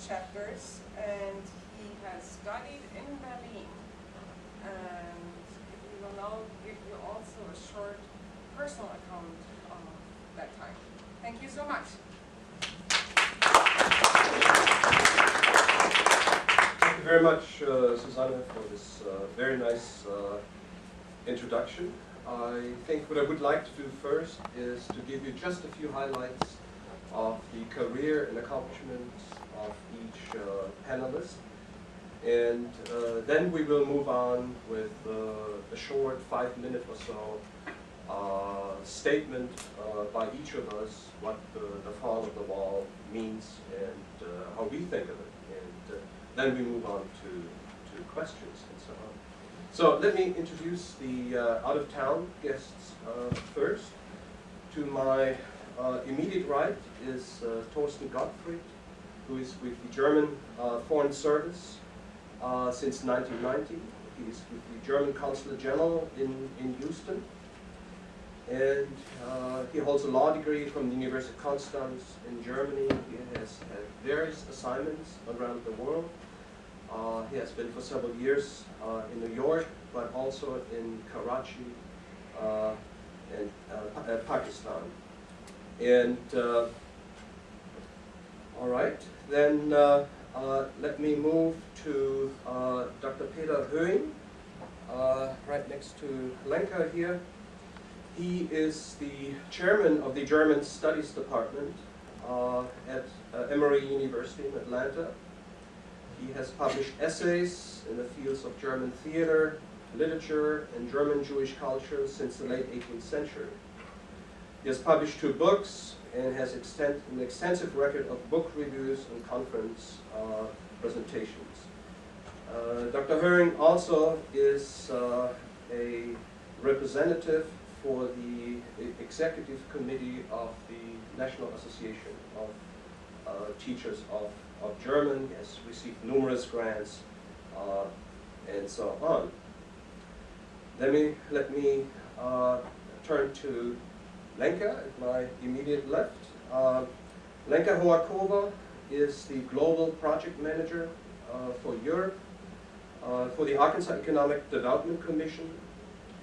chapters, and he has studied in Berlin. And he will now give you also a short personal account of that time. Thank you so much. Thank you very much, Susanne, for this very nice introduction. I think what I would like to do first is to give you just a few highlights of the career and accomplishments of each panelist. And then we will move on with a short 5-minute or so statement by each of us what the fall of the wall means and how we think of it. And then we move on to questions and so on. So let me introduce the out-of-town guests first. To my immediate right is Thorsten Gottfried, who is with the German Foreign Service since 1990. He is with the German Consulate General in Houston. And he holds a law degree from the University of Constance in Germany. He has had various assignments around the world. He has been for several years in New York, but also in Karachi and Pakistan. And all right, then let me move to Dr. Peter Höing, right next to Lenka here. He is the chairman of the German Studies Department at Emory University in Atlanta. He has published essays in the fields of German theater, literature, and German Jewish culture since the late 18th century. He has published 2 books and has an extensive record of book reviews and conference presentations. Dr. Höring also is a representative for the executive committee of the National Association of Teachers of German. He has received numerous grants and so on. Let me turn to Lenka at my immediate left. Lenka Hoakova is the global project manager for Europe for the Arkansas Economic Development Commission,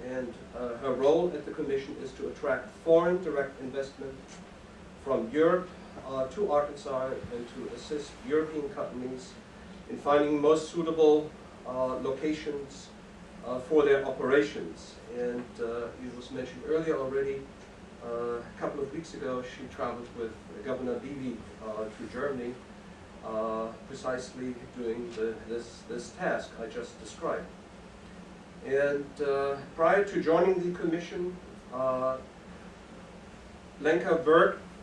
and her role at the commission is to attract foreign direct investment from Europe to Arkansas and to assist European companies in finding most suitable locations for their operations. And it was mentioned earlier already, a couple of weeks ago she traveled with Governor Bibi to Germany, precisely doing this task I just described. And prior to joining the commission, Lenka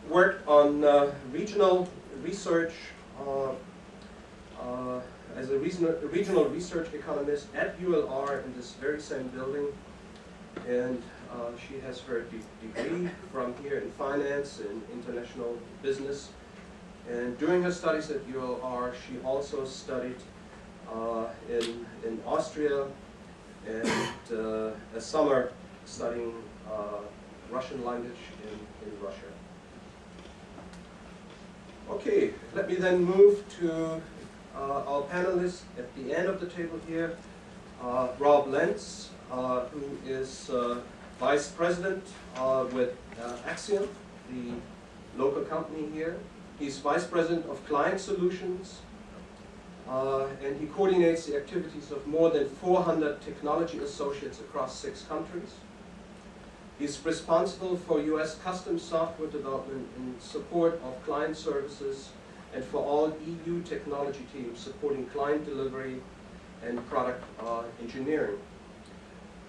worked on regional research as a regional research economist at UALR in this very same building. And she has her degree from here in finance and international business. And during her studies at UALR, she also studied in Austria and a summer studying Russian language in Russia. Okay, let me then move to our panelists at the end of the table here. Rob Lentz, who is Vice President with Axiom, the local company here. He's Vice President of Client Solutions, and he coordinates the activities of more than 400 technology associates across 6 countries. He's responsible for US custom software development in support of client services and for all EU technology teams supporting client delivery and product engineering.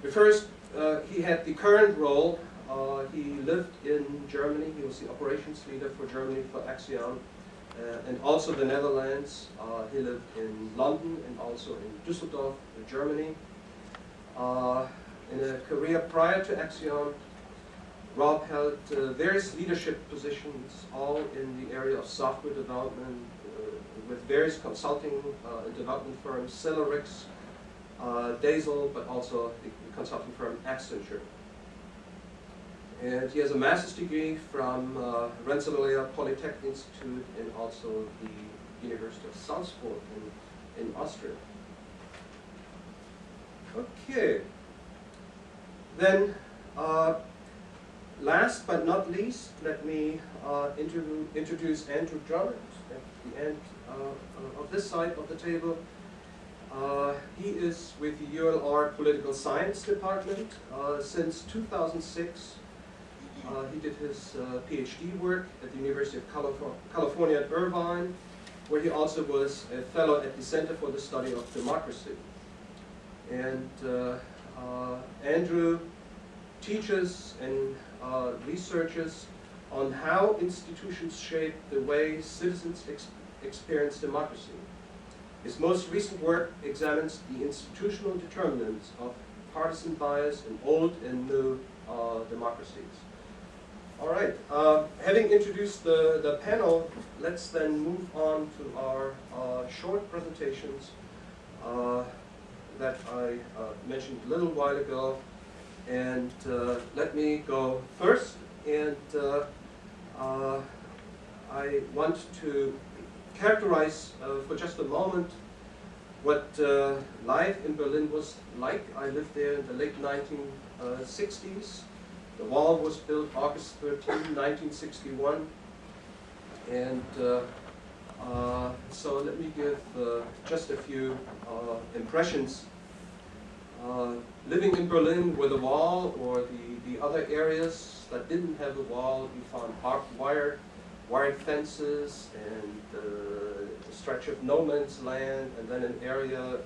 But first, he had the current role. He lived in Germany. He was the operations leader for Germany for Axiom, and also the Netherlands. He lived in London and also in Düsseldorf, Germany. In a career prior to Axiom, Rob held various leadership positions, all in the area of software development with various consulting and development firms, Celerix, Dazel, but also the consulting firm Accenture. And he has a master's degree from Rensselaer Polytechnic Institute and also the University of Salzburg in Austria. Okay. Then, last but not least, let me introduce Andrew Drummond at the end of this side of the table. He is with the UALR Political Science Department since 2006. He did his PhD work at the University of California at Irvine, where he also was a fellow at the Center for the Study of Democracy. And Andrew teaches and researches on how institutions shape the way citizens experience democracy. His most recent work examines the institutional determinants of partisan bias in old and new democracies. All right, having introduced the panel, let's then move on to our short presentations that I mentioned a little while ago. And let me go first, and I want to characterize for just a moment what life in Berlin was like. I lived there in the late 1960s. The wall was built August 13, 1961. And so let me give just a few impressions. Living in Berlin with a wall, or the other areas that didn't have a wall, you found barbed wire fences, and a stretch of no man's land, and then an area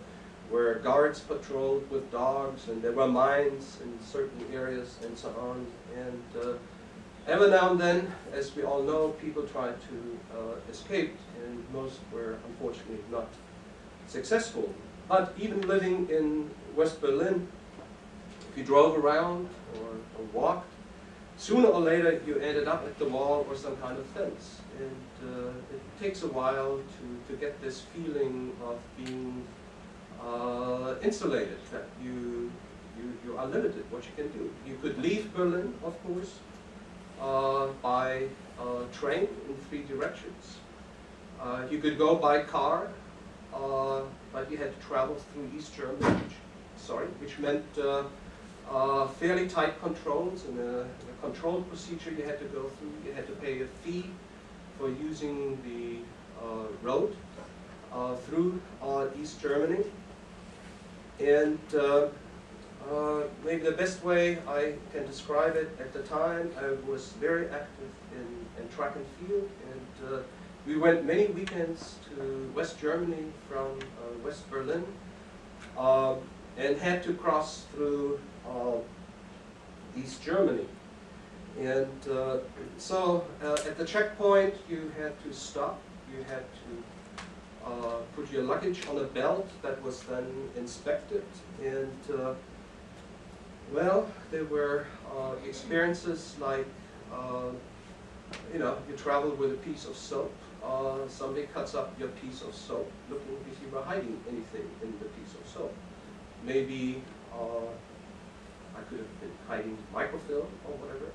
where guards patrolled with dogs, and there were mines in certain areas, and so on. And every now and then, as we all know, people tried to escape, and most were unfortunately not successful. But even living in West Berlin, if you drove around or walked, sooner or later you ended up at the wall or some kind of fence. And it takes a while to get this feeling of being insulated, that you are limited what you can do. You could leave Berlin, of course, by train in 3 directions. You could go by car, but you had to travel through East Germany, which meant fairly tight controls, and a control procedure you had to go through. You had to pay a fee for using the road through East Germany. And maybe the best way I can describe it, at the time I was very active in track and field, and we went many weekends to West Germany from West Berlin, and had to cross through East Germany. And so at the checkpoint you had to stop, you had to put your luggage on a belt that was then inspected, and well, there were experiences like, you travel with a piece of soap. Somebody cuts up your piece of soap, looking if you were hiding anything in the piece of soap. Maybe I could have been hiding microfilm or whatever.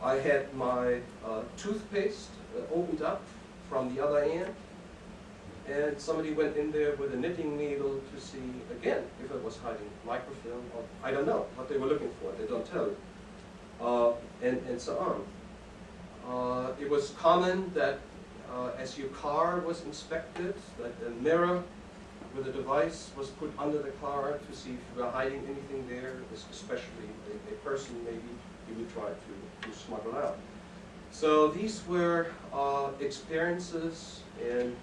I had my toothpaste opened up from the other end, and somebody went in there with a knitting needle to see, again, if I was hiding microfilm, or I don't know what they were looking for, they don't tell you, and so on. It was common that as your car was inspected, that a mirror with a device was put under the car to see if you were hiding anything there, especially a person maybe you would try to smuggle out. So these were experiences and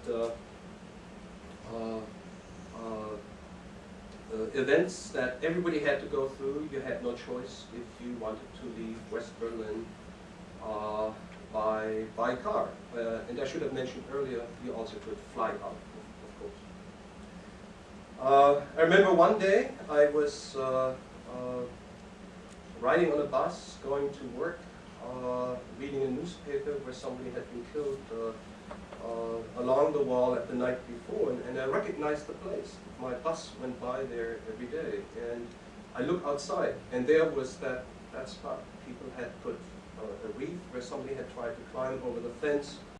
events that everybody had to go through. You had no choice if you wanted to leave West Berlin by car. And I should have mentioned earlier, you also could fly out, of course. I remember one day I was riding on a bus, going to work, reading a newspaper where somebody had been killed along the wall at the night before, and I recognized the place. My bus went by there every day, and I looked outside, and there was that spot. People had put a wreath where somebody had tried to climb over the fence